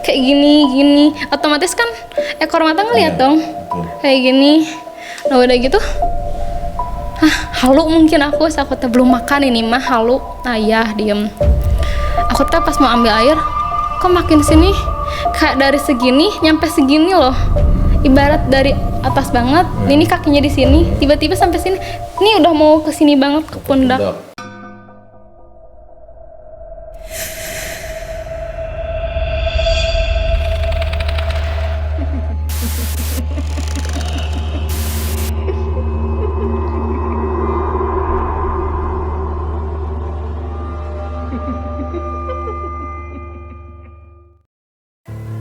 Kayak gini otomatis kan ekor mata ngeliat dong kayak gini. Nah udah gitu halu mungkin aku teh belum makan ini mah halu. Ayah diem, aku teh pas mau ambil air kok makin sini kayak dari segini nyampe segini loh, ibarat dari atas banget ini kakinya di sini tiba-tiba sampai sini, ini udah mau ke sini banget ke pundak.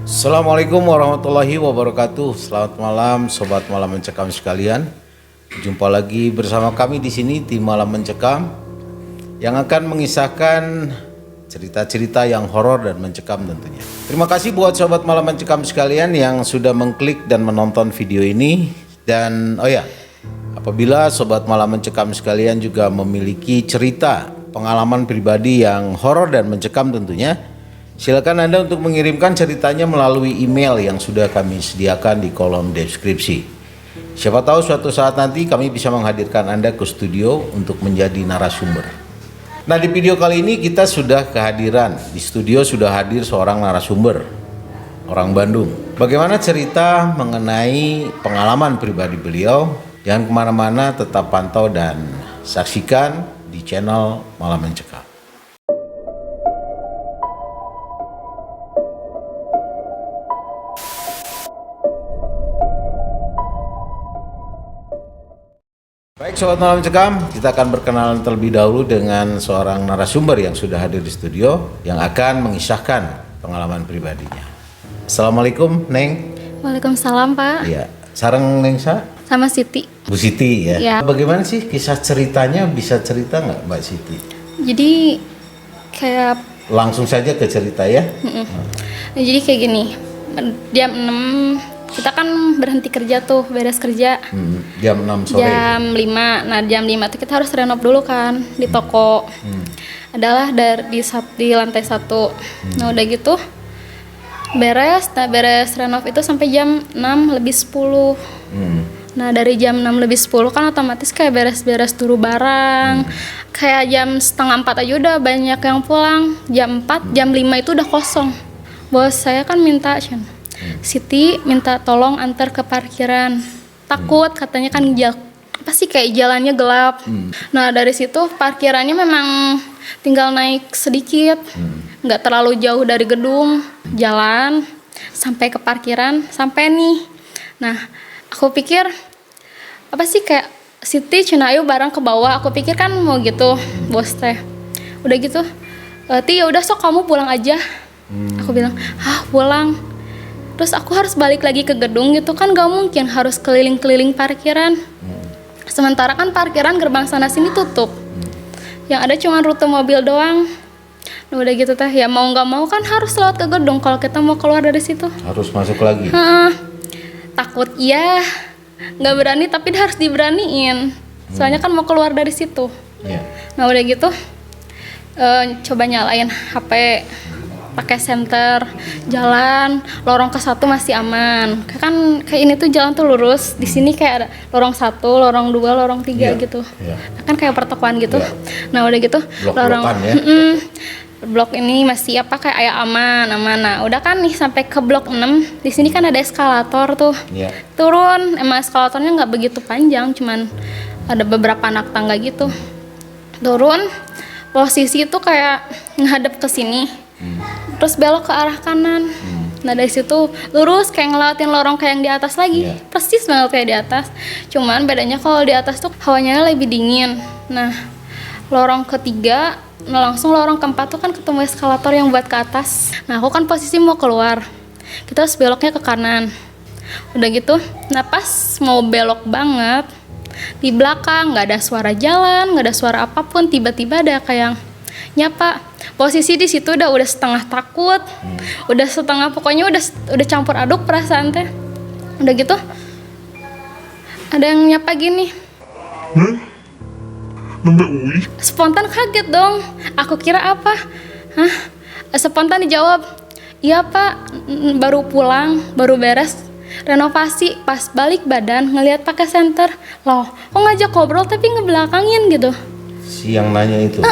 Assalamualaikum warahmatullahi wabarakatuh. Selamat malam sobat Malam Mencekam sekalian. Jumpa lagi bersama kami di sini di Malam Mencekam yang akan mengisahkan cerita-cerita yang horor dan mencekam tentunya. Terima kasih buat sobat Malam Mencekam sekalian yang sudah mengklik dan menonton video ini. Dan apabila sobat Malam Mencekam sekalian juga memiliki cerita pengalaman pribadi yang horor dan mencekam tentunya, silakan Anda untuk mengirimkan ceritanya melalui email yang sudah kami sediakan di kolom deskripsi. Siapa tahu suatu saat nanti kami bisa menghadirkan Anda ke studio untuk menjadi narasumber. Nah, di video kali ini kita sudah kehadiran. Di studio sudah hadir seorang narasumber, orang Bandung. Bagaimana cerita mengenai pengalaman pribadi beliau? Jangan kemana-mana, tetap pantau dan saksikan di channel Malam Mencekam. Baik sobat Malam Mencekam, kita akan berkenalan terlebih dahulu dengan seorang narasumber yang sudah hadir di studio yang akan mengisahkan pengalaman pribadinya. Assalamualaikum Neng. Waalaikumsalam Pak. Iya, sareng Neng Sama Siti. Bu Siti ya. Ya. Bagaimana sih kisah ceritanya, bisa cerita nggak Mbak Siti? Jadi kayak Langsung saja ke cerita ya. Jadi kayak gini, jam 6 kita kan berhenti kerja tuh, beres kerja Jam 6 sore. jam 5. Nah jam 5 tuh kita harus renov dulu kan di toko. Adalah di lantai 1. Nah udah gitu beres renov itu sampai jam 6:10. Nah dari jam 6:10 kan otomatis kayak beres-beres dulu barang. Kayak jam setengah 4 aja udah banyak yang pulang. Jam 4, jam 5 itu udah kosong. Bos saya kan minta Siti minta tolong antar ke parkiran. Takut katanya kan kayak jalannya gelap. Nah dari situ parkirannya memang tinggal naik sedikit, nggak terlalu jauh dari gedung, jalan sampai ke parkiran, sampai nih. Nah aku pikir kayak Siti cina ayo bareng ke bawah. Aku pikir kan mau gitu bos teh. Udah gitu, Ti ya udah sok kamu pulang aja. Aku bilang pulang. Terus aku harus balik lagi ke gedung gitu kan, gak mungkin harus keliling-keliling parkiran. Sementara kan parkiran gerbang sana sini tutup. Yang ada cuma rute mobil doang. Nah, udah gitu teh, ya mau gak mau kan harus lewat ke gedung kalau kita mau keluar dari situ. Harus masuk lagi. Takut iya, gak berani tapi harus diberaniin. Soalnya kan mau keluar dari situ. Nah udah gitu, coba nyalain HP. Pakai senter, jalan lorong ke 1 masih aman. Kayak ini tuh jalan tuh lurus. Di sini kayak ada lorong 1, lorong 2, lorong 3 gitu. Kan kayak pertokoan gitu. Nah, udah gitu lorong blok ini masih kayak aman. Nah, udah kan nih sampai ke blok 6. Di sini kan ada eskalator tuh. Turun, emang eskalatornya nggak begitu panjang, cuman ada beberapa anak tangga gitu. Turun, posisi itu kayak ngadep ke sini. Terus belok ke arah kanan. Nah dari situ lurus kayak ngelewatin lorong kayak yang di atas lagi. Persis banget kayak di atas. Cuman bedanya kalau di atas tuh hawanya lebih dingin. Nah lorong ketiga, langsung lorong keempat tuh kan ketemu eskalator yang buat ke atas. Nah aku kan posisi mau keluar, kita harus beloknya ke kanan. Udah gitu, nah pas mau belok banget, di belakang nggak ada suara jalan, nggak ada suara apapun. Tiba-tiba ada kayak nyapa. Posisi di situ udah setengah takut, udah setengah pokoknya udah campur aduk perasaan teh. Udah gitu ada yang nyapa gini. Spontan kaget dong. Aku kira apa? Spontan dijawab, Iya Pak, baru pulang, baru beres renovasi, pas balik badan ngelihat pakai senter. Loh, kok ngajak ngobrol tapi ngebelakangin gitu. Si yang nanya itu?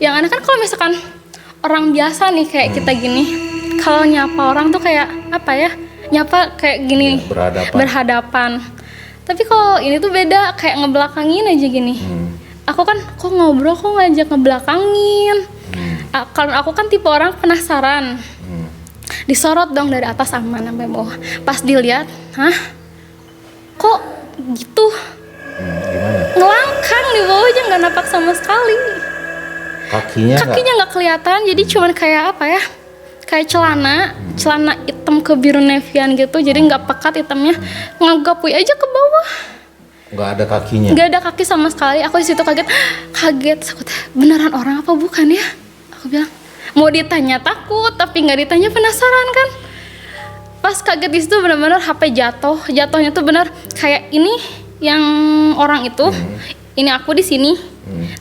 Yang aneh kan kalau misalkan orang biasa nih kayak kita gini, kalau nyapa orang tuh kayak apa ya, nyapa kayak gini, ya, berhadapan. Tapi kalau ini tuh beda, kayak ngebelakangin aja gini. Aku kan kok ngobrol, kok ngajak ngebelakangin. Karena aku kan tipe orang penasaran. Disorot dong dari atas aman sampai bawah. Pas dilihat, hah? Kok gitu? Gimana? Ngelangkang di bawahnya, nggak napak sama sekali. Kakinya nggak kelihatan, jadi cuman kayak apa ya? Kayak celana hitam kebiru-nevian gitu, jadi nggak pekat hitamnya, ngegapui aja ke bawah. Nggak ada kakinya? Nggak ada kaki sama sekali. Aku di situ kaget. Aku beneran orang apa bukan ya? Aku bilang mau ditanya takut, tapi nggak ditanya penasaran kan. Pas kaget di situ benar-benar HP jatuhnya tuh benar kayak ini yang orang itu, ini aku di sini.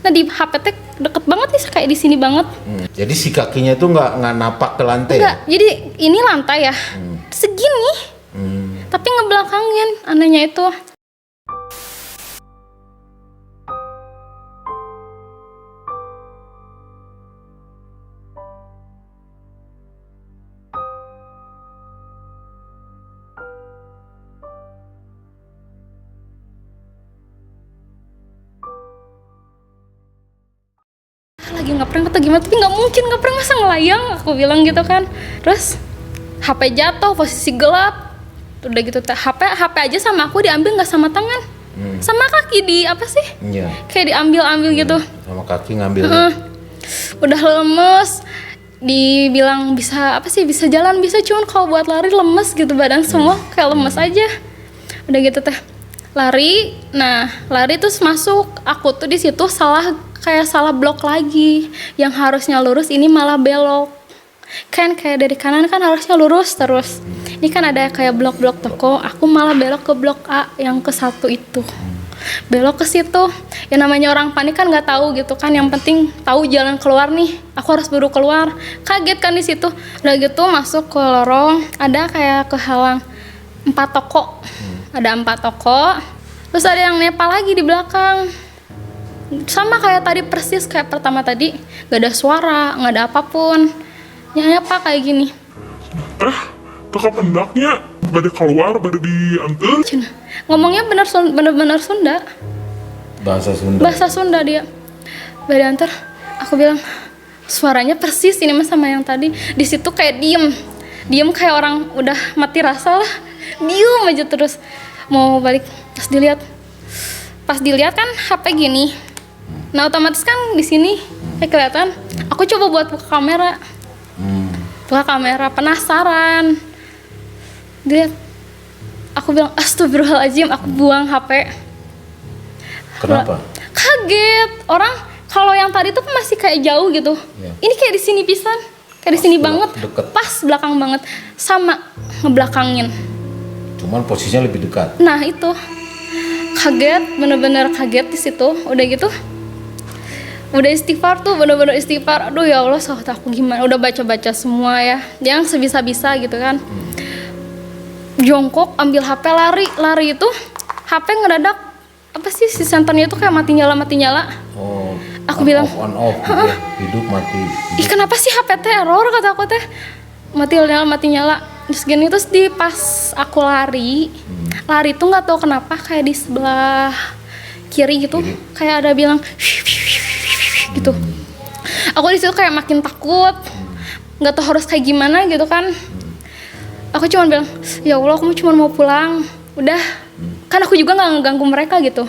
Nah di HP teh deket banget nih, kayak di sini banget. Jadi si kakinya tuh nggak napak ke lantai? Enggak, jadi ini lantai ya, segini, tapi ngebelakangin, anehnya itu. Lagi ngeprank atau gimana, tapi nggak mungkin ngeprank, masa ngelayang, aku bilang gitu kan. Terus HP jatuh, posisi gelap, udah gitu HP aja sama aku diambil, nggak sama tangan, sama kaki di apa sih, kayak diambil gitu, sama kaki ngambilnya. Udah lemes, dibilang bisa apa sih, bisa jalan bisa, cuman kalau buat lari lemes gitu, badan semua kayak lemes aja. Udah gitu teh lari, nah lari terus masuk, aku tuh di situ salah blok lagi, yang harusnya lurus ini malah belok. Kan kayak dari kanan kan harusnya lurus terus, ini kan ada kayak blok-blok toko, aku malah belok ke blok A yang ke satu itu, belok ke situ. Ya namanya orang panik kan nggak tahu gitu kan, yang penting tahu jalan keluar nih, aku harus buru keluar. Kaget kan di situ. Udah gitu masuk ke lorong, ada kayak kehalang 4 toko, ada 4 toko, terus ada yang nepal lagi di belakang. Sama kayak tadi, persis kayak pertama tadi, gak ada suara, gak ada apapun. Nyapa kayak gini. Teka pendaknya pada keluar, pada diantar. Ngomongnya bener-bener Sunda. Bahasa Sunda dia. Pada diantar. Aku bilang, suaranya persis ini mas sama yang tadi. Di situ kayak diem kayak orang udah mati rasa lah. Diem aja terus. Mau balik, pas dilihat kan HP gini. Nah otomatis kan di sini kayak kelihatan. Aku coba buat buka kamera, penasaran. Dilihat, aku bilang astagfirullahaladzim, aku buang HP. Kenapa? Kaget. Orang kalau yang tadi tuh masih kayak jauh gitu. Ini kayak di sini pisan, kayak di sini banget, deket. pas belakang banget, sama ngebelakangin. Cuman posisinya lebih dekat. Nah itu kaget, bener-bener kaget di situ. Udah gitu, udah istighfar tuh, bener-bener istighfar. Aduh ya Allah, sahabat aku gimana? Udah baca-baca semua ya, yang sebisa-bisa gitu kan. Jongkok, ambil HP, lari itu HP ngedadak apa sih, si senternya itu kayak mati nyala. Oh. Aku bilang on off gitu ya. Hidup mati. Ih kenapa sih HP teh error, kata aku teh. Mati nyala. Terus gini, terus di pas aku lari tuh nggak tahu kenapa kayak di sebelah kiri gitu, kayak ada bilang gitu. Aku di situ kayak makin takut, nggak tahu harus kayak gimana gitu kan. Aku cuma bilang, ya Allah, aku cuma mau pulang, udah. Kan aku juga nggak ngeganggu mereka gitu.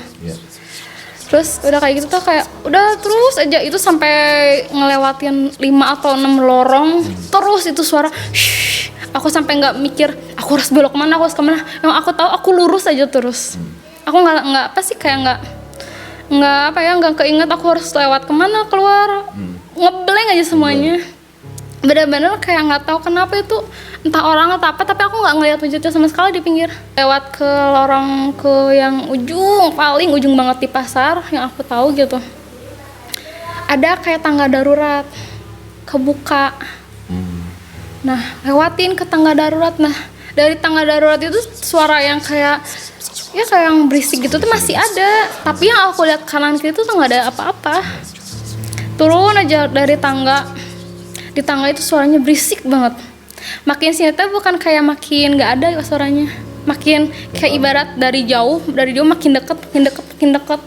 Terus udah kayak gitu tuh kayak udah terus aja itu sampai ngelewatin 5 atau 6 lorong, terus itu suara aku sampai nggak mikir aku harus belok kemana, aku harus kemana. Yang aku tahu aku lurus aja terus. Aku nggak apa sih, kayak nggak keinget aku harus lewat kemana, keluar, ngeblank aja semuanya. Bener-bener kayak nggak tahu kenapa itu, entah orang atau apa, tapi aku nggak ngeliat wujudnya sama sekali di pinggir. Lewat ke lorong ke yang paling ujung banget di pasar yang aku tahu gitu, ada kayak tangga darurat kebuka. Nah lewatin ke tangga darurat. Nah dari tangga darurat itu suara yang kayak ya kayak yang berisik gitu tuh masih ada, tapi yang aku lihat kanan kiri tuh nggak ada apa-apa. Turun aja dari tangga, di tangga itu suaranya berisik banget. Makin sini tuh bukan kayak makin nggak ada suaranya, makin kayak ibarat dari jauh makin deket.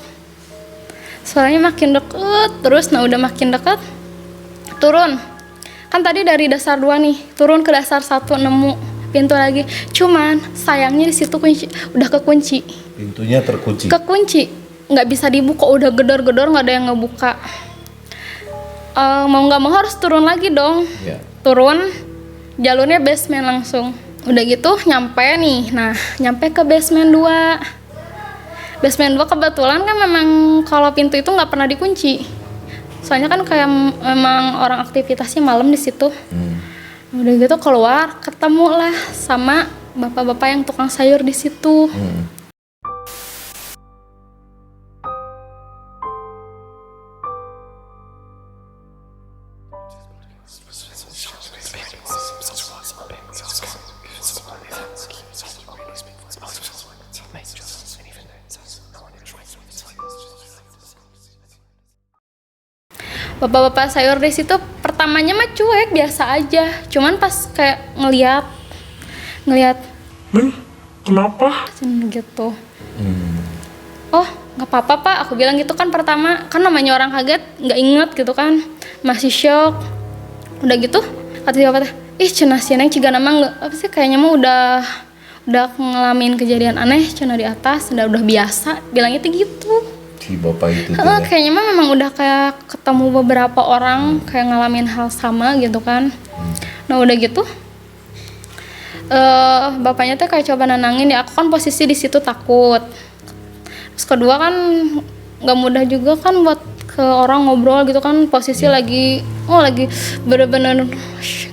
Suaranya makin deket terus. Nah udah makin deket, turun. Kan tadi dari dasar 2 nih, turun ke dasar 1 nemu pintu lagi. Cuman sayangnya di situ udah kekunci. Pintunya terkunci. Kekunci, nggak bisa dibuka, udah gedor-gedor nggak ada yang ngebuka. Mau nggak mau harus turun lagi dong. Ya. Turun, jalurnya basement langsung. Udah gitu nyampe nih. Nah nyampe ke basement 2. Basement 2 kebetulan kan memang kalau pintu itu nggak pernah dikunci. Soalnya kan kayak memang orang aktivitasnya malam di situ. Udah gitu keluar, ketemu lah sama bapak-bapak yang tukang sayur di situ. Bapak-bapak sayur di situ pertamanya mah cuek biasa aja, cuman pas kayak ngeliat Neng, kenapa? gitu. Oh nggak apa-apa pak, aku bilang gitu kan. Pertama kan namanya orang kaget, nggak inget gitu kan, masih shock. Udah gitu kata bapak teh, ih cenah si Neng ciga nama nggak apa sih, kayaknya mah udah ngalamin kejadian aneh cenah di atas, udah biasa, bilangnya tuh gitu. Si bapak itu Kayaknya mah memang udah kayak ketemu beberapa orang kayak ngalamin hal sama gitu kan. Nah udah gitu bapaknya tuh kayak coba nenangin ya. Aku kan posisi di situ takut. Terus kedua kan nggak mudah juga kan buat ke orang ngobrol gitu kan, posisi lagi bener-bener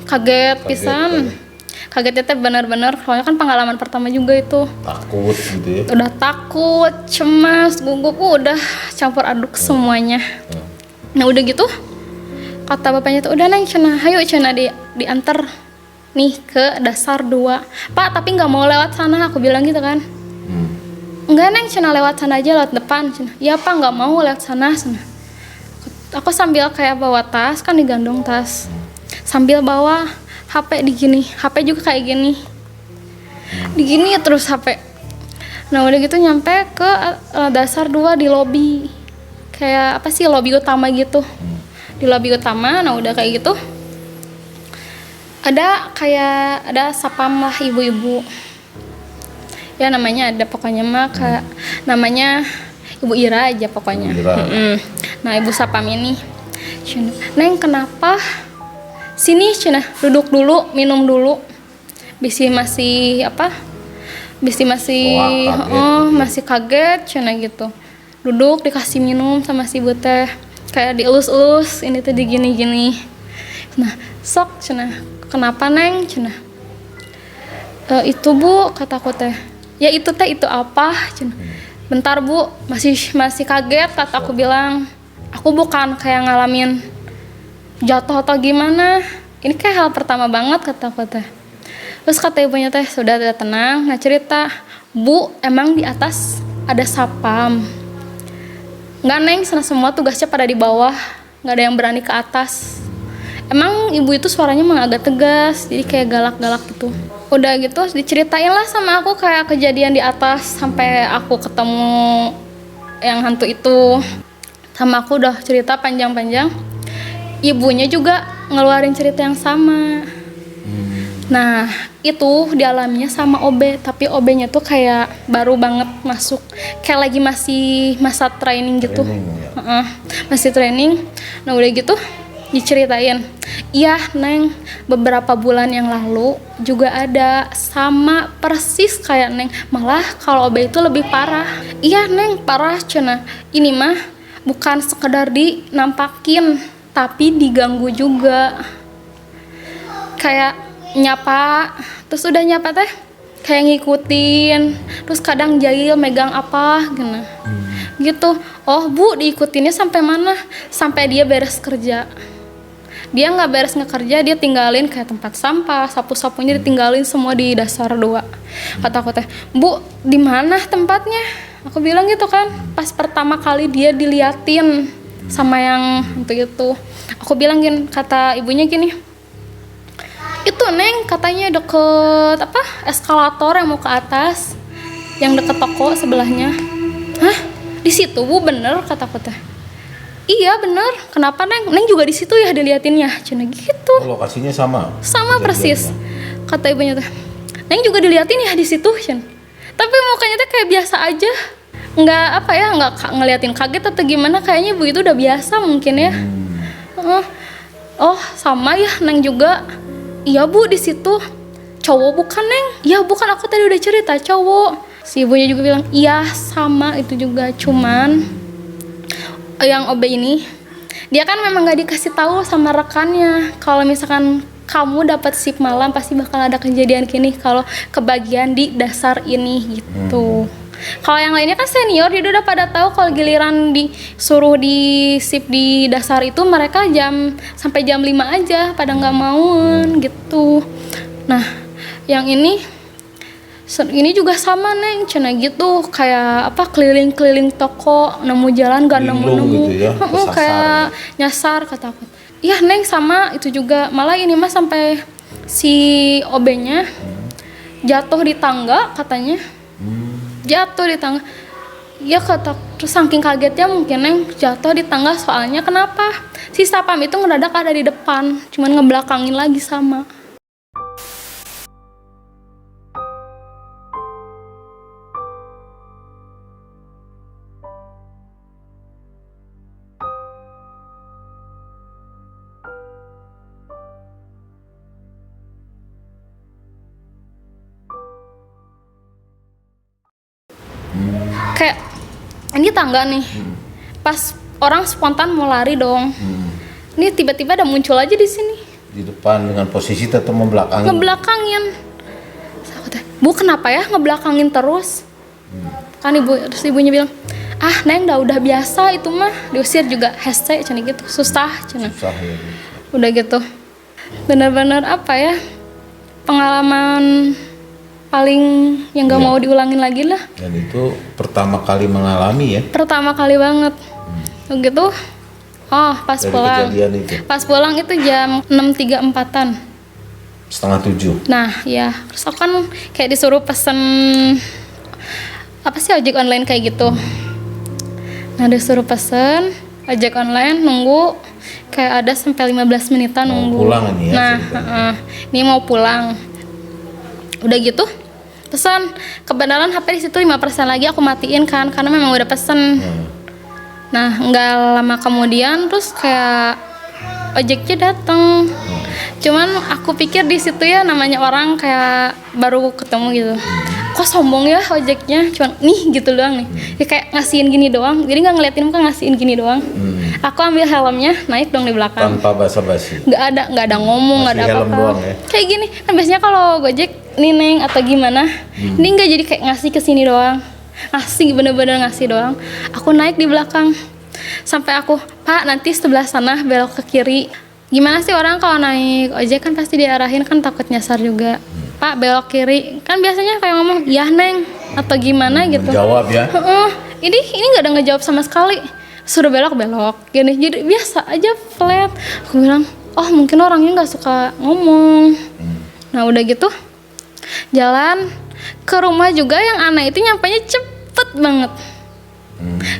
kaget pisan. Kagetnya teh bener-bener, soalnya kan pengalaman pertama juga itu. takut gitu ya. Udah takut, cemas, gugup, udah campur aduk semuanya. Nah udah gitu kata bapaknya tuh, udah Neng cenah, hayo cenah diantar nih ke dasar 2. Pak tapi nggak mau lewat sana, aku bilang gitu kan. Enggak Neng cenah, lewat sana aja, lewat depan cenah. Ya Pak nggak mau lewat sana. Aku sambil kayak bawa tas, kan digandong tas, sambil bawa HP HP juga kayak gini terus HP. Nah udah gitu nyampe ke dasar 2 di lobi, kayak apa sih, lobi utama gitu. Di lobi utama, nah udah kayak gitu ada sapam lah, ibu-ibu ya namanya ada, pokoknya mah kayak namanya Ibu Ira aja pokoknya. Nah ibu sapam ini, Neng kenapa sini cenah, duduk dulu, minum dulu. Masih masih kaget cenah gitu. Duduk dikasih minum sama si ibu teh, kayak dielus-elus, ini tuh digini-gini. Nah sok cenah, kenapa Neng cenah? Itu Bu, kataku teh. Ya itu teh, itu apa cenah? Bentar Bu, masih kaget, kataku bilang. Aku bukan kayak ngalamin jatuh atau gimana, ini kayak hal pertama banget, kata aku teh. Terus kata ibunya teh, sudah tenang, nah cerita, Bu emang di atas ada sapam. Nggak Neng, semua tugasnya pada di bawah, nggak ada yang berani ke atas. Emang ibu itu suaranya emang agak tegas, jadi kayak galak-galak gitu. Udah gitu diceritain lah sama aku kayak kejadian di atas, sampai aku ketemu yang hantu itu. Sama aku udah cerita panjang-panjang. Ibunya juga ngeluarin cerita yang sama. Nah itu dialaminya sama OB, tapi OB-nya tuh kayak baru banget masuk, kayak lagi masih masa training gitu. Masih training. Nah udah gitu diceritain, iya Neng, beberapa bulan yang lalu juga ada, sama persis kayak Neng, malah kalau OB itu lebih parah. Iya Neng, parah cenah. Ini mah bukan sekedar dinampakin, tapi diganggu juga. Kayak nyapa, terus udah nyapa teh kayak ngikutin, terus kadang jahil megang apa gitu. Oh Bu, diikutinnya sampai mana? Sampai dia beres kerja. dia nggak beres ngekerja, dia tinggalin kayak tempat sampah, sapu-sapunya ditinggalin semua di dasar 2. Kata aku teh, Bu, di mana tempatnya? Aku bilang gitu kan, pas pertama kali dia diliatin sama yang itu. Aku bilang gini, kata ibunya gini, itu Neng katanya deket eskalator yang mau ke atas, yang deket toko sebelahnya. Hah, di situ Bu, bener? Kata aku teh. Iya bener, kenapa Neng? Neng juga di situ ya diliatinnya, cina gitu. Oh, lokasinya sama? Sama persis. Kata ibunya teh, Neng juga diliatin ya di situ, Cen. Tapi mukanya teh kayak biasa aja, nggak ngeliatin kaget atau gimana. Kayaknya ibu itu udah biasa mungkin ya. Oh sama ya Neng juga. Iya Bu, di situ. Cowok bukan Neng? Iya bukan, aku tadi udah cerita cowok. Si ibunya juga bilang iya sama itu juga, cuman yang OB ini dia kan memang gak dikasih tahu sama rekannya kalau misalkan kamu dapat shift malam pasti bakal ada kejadian gini kalau kebagian di dasar ini gitu. Kalau yang lainnya kan senior, dia udah pada tahu kalau giliran disuruh di shift di dasar itu mereka sampai jam 5 aja pada nggak mauan gitu. Nah yang ini juga sama Neng, cina gitu, kayak keliling-keliling toko, nemu jalan gak nemu-nemu gitu ya, kayak nyasar. Kata aku, iya Neng sama itu juga, malah ini mah sampai si OB-nya jatuh di tangga katanya. Jatuh di tangga ya, kata terus saking kagetnya mungkin Neng jatuh di tangga. Soalnya kenapa si sapam itu ngedadak ada di depan, cuman ngebelakangin lagi sama. Kayak ini tangga nih, pas orang spontan mau lari dong, ini tiba-tiba ada muncul aja di sini di depan dengan posisi tetap membelakangin. Ngebelakangin. Aku teh, Bu kenapa ya ngebelakangin terus? Kan terus ibunya bilang, ah Neng udah biasa itu mah, diusir juga hese cina gitu, susah cina. Susah ya. Udah gitu, benar-benar pengalaman paling yang gak mau diulangin lagi lah. Dan itu pertama kali mengalami ya? Pertama kali banget. Gitu. Oh pas dari pulang. Kejadian itu? Pas pulang itu jam 6.34. 6:30. Nah ya, terus aku kan kayak disuruh pesen ojek online kayak gitu. Nah disuruh pesen ojek online, nunggu kayak ada sampai 15 menitan nunggu. Mau pulang ini ya? Nah ini mau pulang. Udah gitu pesan, kebenaran HP di situ 5% lagi aku matiin kan karena memang udah pesen. Nah nggak lama kemudian terus kayak ojeknya datang. Cuman aku pikir di situ ya namanya orang kayak baru ketemu gitu, kok sombong ya ojeknya, cuman nih gitu doang nih ya, kayak ngasihin gini doang, jadi nggak ngeliatin muka, ngasihin gini doang. Aku ambil helmnya, naik dong di belakang Tanpa basa-basi? nggak ada ngomong, nggak ada apa-apa ya? kayak gini kan biasanya kalau Gojek nih Neng atau gimana. Ini nggak, jadi kayak ngasih ke sini doang, ngasih bener-bener ngasih doang. Aku naik di belakang sampai aku, Pak nanti sebelah sana belok ke kiri. Gimana sih orang kalau naik ojek kan pasti diarahin kan, takut nyasar juga. Pak belok kiri kan biasanya kayak ngomong ya Neng atau gimana gitu. Menjawab ya? Ini nggak ada ngejawab sama sekali, suruh belok gini, jadi biasa aja flat. Aku bilang oh mungkin orangnya nggak suka ngomong. Nah udah gitu jalan ke rumah juga, yang aneh itu nyampainya cepet banget.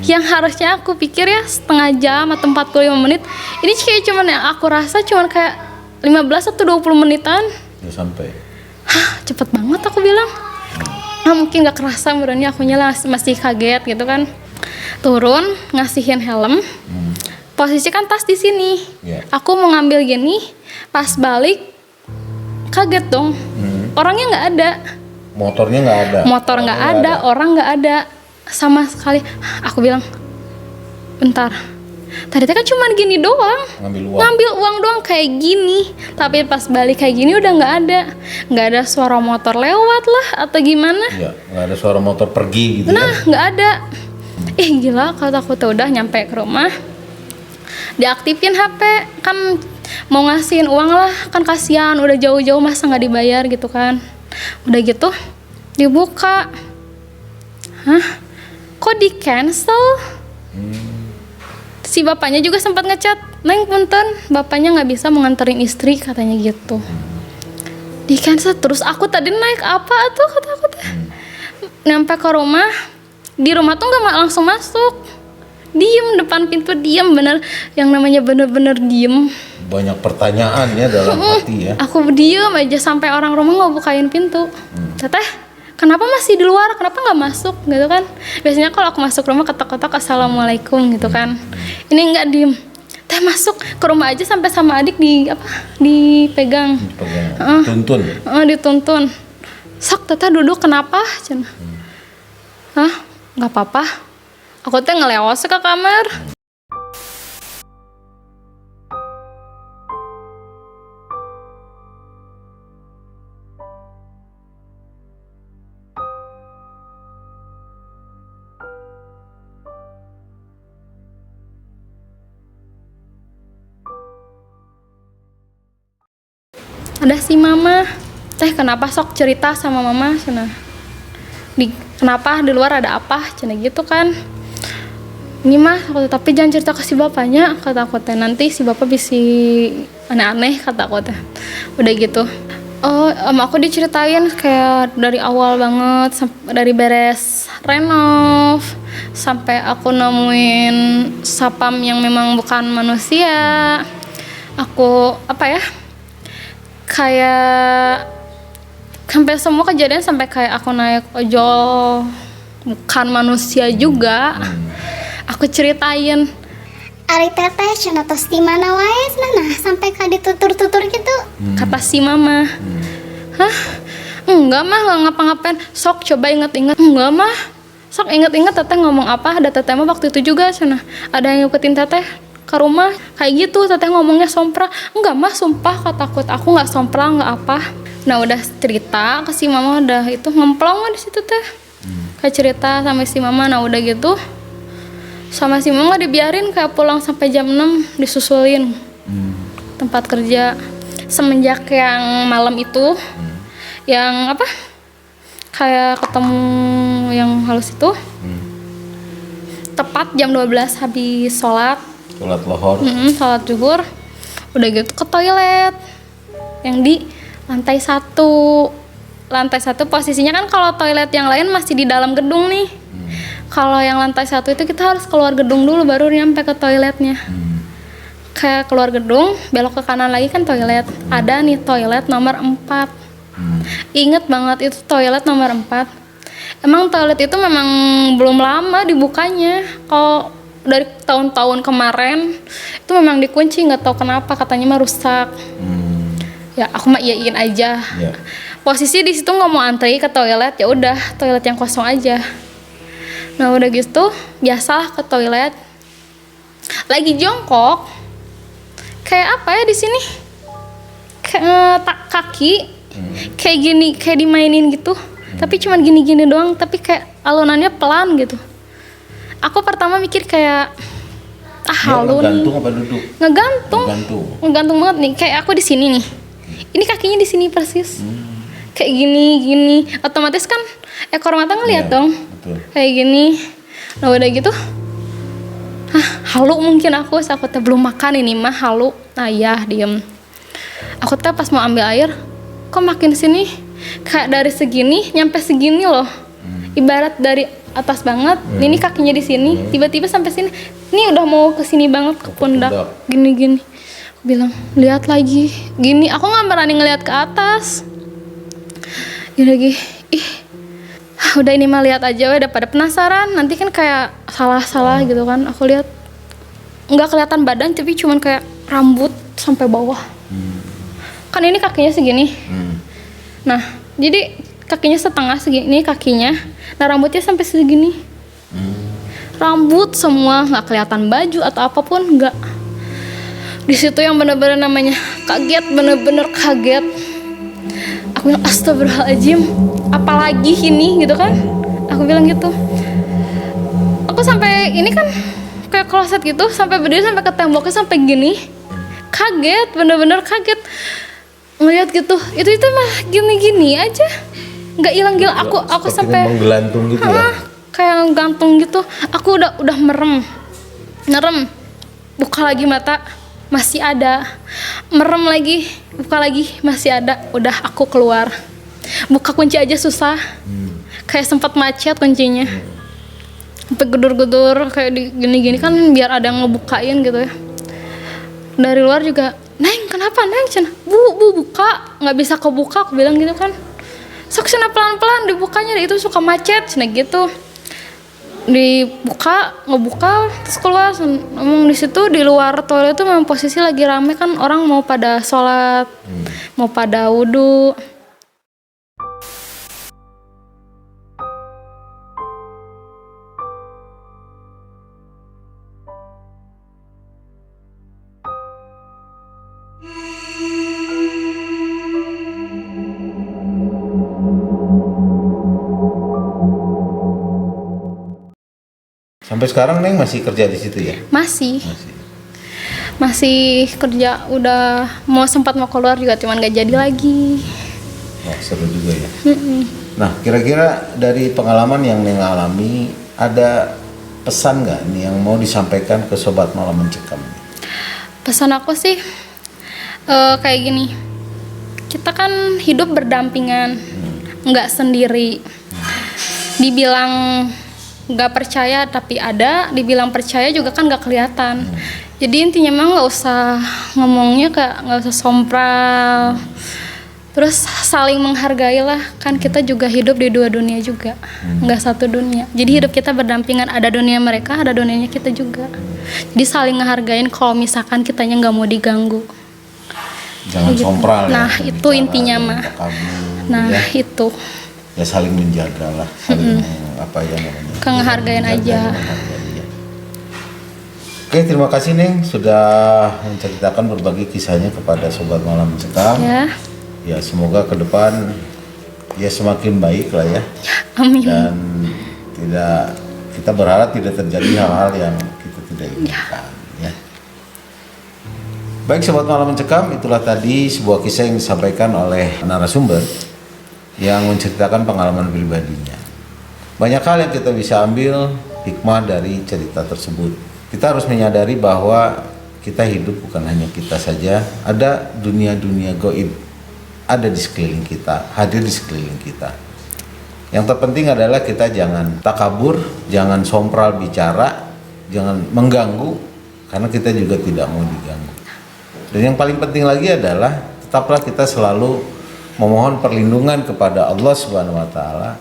Yang harusnya aku pikir ya setengah jam atau 45 menit, ini kayak cuman yang aku rasa cuman kayak 15 atau 20 menitan Udah sampai. Hah cepet banget aku bilang. Nah mungkin gak kerasa, berani akunya lah masih kaget gitu kan. Turun ngasihin helm, posisi kan tas di sini. Aku mau ngambil gini, pas balik kaget dong. Orangnya nggak ada, motornya nggak ada, motor nggak ada, orang nggak ada sama sekali. Aku bilang bentar, tadi kan cuma gini doang, ngambil uang doang kayak gini, tapi pas balik kayak gini udah nggak ada suara motor lewat lah atau gimana. Iya, nggak ada suara motor pergi gitu. Nah nggak ada. Gila, kalau aku tuh udah nyampe ke rumah, diaktifin HP kan. mau ngasihin uang lah, kan kasihan udah jauh-jauh masa nggak dibayar gitu kan. Udah gitu dibuka, hah kok di cancel? Si bapaknya juga sempat ngechat, Neng punten bapaknya nggak bisa menganterin istri katanya gitu. Di cancel. Terus aku tadi naik apa tuh kata aku teh, nyampe ke rumah, di rumah tuh nggak langsung masuk, diem depan pintu, diem bener, yang namanya bener-bener diem. Banyak pertanyaan ya dalam hati ya. Aku diem aja sampai orang rumah nggak bukain pintu. Teteh, kenapa masih di luar? Kenapa nggak masuk gitu kan? Biasanya kalau aku masuk rumah ketok-ketok assalamualaikum gitu kan. Ini nggak diem. Teh masuk ke rumah aja sampai sama adik dipegang. Tuntun. Dituntun. Sok teteh duduk kenapa? Cina. Hah? Nggak apa-apa. Aku teh ngelewas ke kamar. Ada si mama, teh kenapa sok cerita sama mama cina, kenapa di luar ada apa cina gitu kan. Ini mah tapi jangan cerita ke si bapaknya kata aku teh, nanti si bapak bisa aneh-aneh kata aku teh. Udah gitu aku diceritain kayak dari awal banget, dari beres renov sampai aku nemuin sapam yang memang bukan manusia. Aku apa ya, kayak sampai semua kejadian, sampai kayak aku naik ojol bukan manusia juga. Aku ceritain Ari teteh cenah tos di mana wae nah sampai ka ditutur-tutur gitu. Kata si mama. Hah? Enggak mah, enggak ngapa-ngapain. Sok coba inget-inget. Enggak mah. Sok inget-inget teteh ngomong apa. Ada teteh mah waktu itu juga cenah. Ada yang ngikutin teteh ke rumah kayak gitu, teteh ngomongnya sompra. Enggak mah, sumpah kata aku nggak sompra, nggak apa. Nah udah cerita ke si mama, udah itu ngemplong di situ teh. Kayak cerita sama si mama. Nah udah gitu sama si mama nggak dibiarin, kayak pulang sampai jam 6 disusulin tempat kerja. Semenjak yang malam itu yang apa kayak ketemu yang halus itu, tepat jam 12 habis sholat lohor, sholat zuhur, udah gitu ke toilet yang di lantai 1. Lantai 1 posisinya kan, kalau toilet yang lain masih di dalam gedung nih. Kalau yang lantai 1 itu kita harus keluar gedung dulu baru nyampe ke toiletnya. Kayak keluar gedung, belok ke kanan lagi kan toilet. Ada nih toilet nomor 4. Ingat banget itu toilet nomor 4. Emang toilet itu memang belum lama dibukanya. Kalau dari tahun-tahun kemarin itu memang dikunci, nggak tahu kenapa, katanya mah rusak. Ya aku mah iyain aja. Posisi di situ nggak mau antri ke toilet, ya udah toilet yang kosong aja. Nah udah gitu biasalah ke toilet, lagi jongkok kayak apa ya di sini, kaki kayak gini, kayak dimainin gitu. Tapi cuman gini-gini doang, tapi kayak alunannya pelan gitu. Aku pertama mikir kayak halus. Ngegantung apa duduk? Ngegantung banget nih. Kayak aku di sini nih. Ini kakinya di sini persis. Kayak gini. Otomatis kan ekor mata ngeliat dong. Betul. Kayak gini. Nah udah gitu. Halu mungkin aku teh belum makan ini mah halu. Nah ya diem. Aku teh pas mau ambil air, kok makin sini kayak dari segini nyampe segini loh. Ibarat dari atas banget, ini kakinya di sini, tiba-tiba sampai sini. Ini udah mau ke sini banget, ke pundak. Gini. Aku bilang, lihat lagi. Gini, aku nggak berani ngelihat ke atas. Gini lagi, udah ini mah lihat aja, udah pada penasaran. Nanti kan kayak salah gitu kan. Aku lihat, nggak kelihatan badan, tapi cuman kayak rambut sampai bawah. Kan ini kakinya segini. Nah, jadi kakinya setengah segini kakinya. Nah rambutnya sampai segini. Rambut semua, nggak kelihatan baju atau apapun, nggak. Di situ yang bener-bener namanya kaget, bener-bener kaget. Aku bilang astagfirullahaladzim, apalagi ini gitu kan. Aku bilang gitu. Aku sampai ini kan kayak kloset gitu, sampai berdiri sampai ke temboknya sampai gini. kaget, bener-bener kaget ngeliat gitu. Itu mah gini-gini aja, nggak hilang-hilang. Aku Sepertinya sampai menggelantung gitu ya. kayak gantung gitu. Aku udah merem, buka lagi mata masih ada, merem lagi, buka lagi masih ada. Udah aku keluar, buka kunci aja susah, kayak sempat macet kuncinya, sampai gedur-gedur kayak gini-gini kan biar ada yang ngebukain gitu ya. Dari luar juga, Neng kenapa Neng? Cina, bu buka, nggak bisa kebuka, aku bilang gitu kan. Sok sana pelan-pelan dibukanya, itu suka macet, cina gitu. Dibuka, ngebuka, terus keluar. Ngomong di situ di luar toilet itu memang posisi lagi rame kan, orang mau pada sholat, mau pada wudhu. Sampai sekarang Neng masih kerja di situ ya? Masih kerja, udah sempat mau keluar juga cuman gak jadi lagi. Oh, seru juga ya. Nah, kira-kira dari pengalaman yang Neng alami, ada pesan nggak nih yang mau disampaikan ke Sobat Malam Mencekam? Pesan aku sih kayak gini, kita kan hidup berdampingan, nggak sendiri. Dibilang nggak percaya tapi ada, dibilang percaya juga kan nggak kelihatan. Jadi intinya memang nggak usah ngomongnya nggak usah sompral, terus saling menghargai lah, kan kita juga hidup di dua dunia juga, nggak satu dunia. Jadi hidup kita berdampingan, ada dunia mereka, ada dunianya kita juga. Jadi saling ngehargain kalau misalkan kitanya nggak mau diganggu. Jangan Gitu. sompral Nah ya. itu intinya mah. Nah ya. Itu ya saling menjaga lah, saling apa ya namanya? ngehargain aja. Menghargai ya. Oke, terima kasih Neng sudah menceritakan berbagi kisahnya kepada Sobat Malam Mencekam. Ya semoga ke depan ya semakin baik lah ya. Amin. Dan kita berharap tidak terjadi hal-hal yang kita tidak inginkan ya. Baik Sobat Malam Mencekam, itulah tadi sebuah kisah yang disampaikan oleh narasumber yang menceritakan pengalaman pribadinya. Banyak hal yang kita bisa ambil hikmah dari cerita tersebut. Kita harus menyadari bahwa kita hidup bukan hanya kita saja, ada dunia-dunia gaib ada di sekeliling kita, hadir di sekeliling kita. Yang terpenting adalah kita jangan takabur, jangan sompral bicara, jangan mengganggu, karena kita juga tidak mau diganggu. Dan yang paling penting lagi adalah tetaplah kita selalu memohon perlindungan kepada Allah Subhanahu wa taala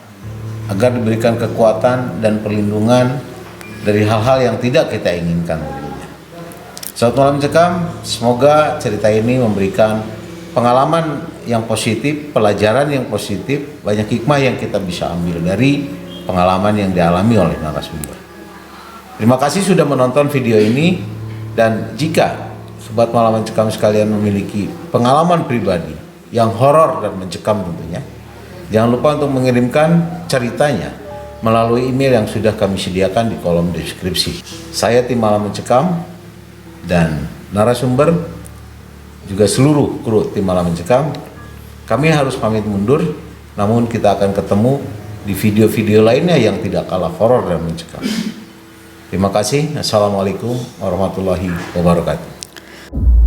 agar diberikan kekuatan dan perlindungan dari hal-hal yang tidak kita inginkan darinya. Selamat malam Mencekam, semoga cerita ini memberikan pengalaman yang positif, pelajaran yang positif, banyak hikmah yang kita bisa ambil dari pengalaman yang dialami oleh narasumber. Terima kasih sudah menonton video ini, dan jika Sobat Malam Mencekam sekalian memiliki pengalaman pribadi yang horor dan mencekam tentunya, jangan lupa untuk mengirimkan ceritanya melalui email yang sudah kami sediakan di kolom deskripsi. Saya tim Malam Mencekam dan narasumber juga seluruh kru tim Malam Mencekam, kami harus pamit mundur, namun kita akan ketemu di video-video lainnya yang tidak kalah horor dan mencekam. Terima kasih. Assalamualaikum warahmatullahi wabarakatuh.